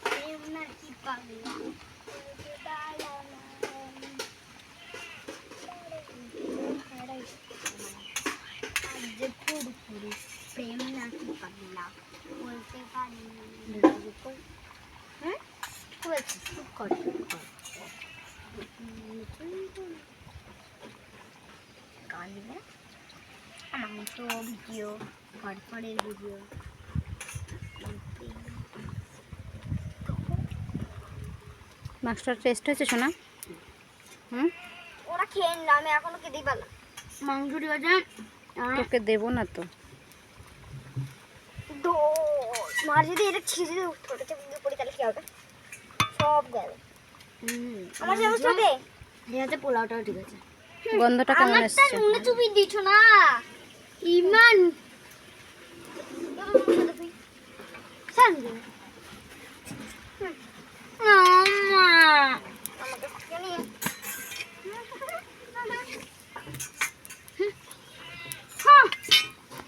প্রেম নাকি পাগলা যে পুরোপুরি প্রেম নাকি পাগলা বলতে পারি হ্যাঁ বলছি চুপ কর গালিবে মাংস ভিডিও ঘরফড়ের ভিডিও মাংসটার টেস্ট হয়েছে শোনা? ওরা খেয়ে না, আমি এখনো খেতেই পারলাম মাংসটি বাজে তোকে দেবো না তো। মার যদি এটা ছিঁড়ে ওটাতে পড়ি তাহলে কি হবে? সব গেল। আমার সমস্যা হবে? ঠিক আছে, পোলাওটাও ঠিক আছে। গন্ধটা কেমন আমারটা এসছে? নুনে চুপি দিছ না ইমান।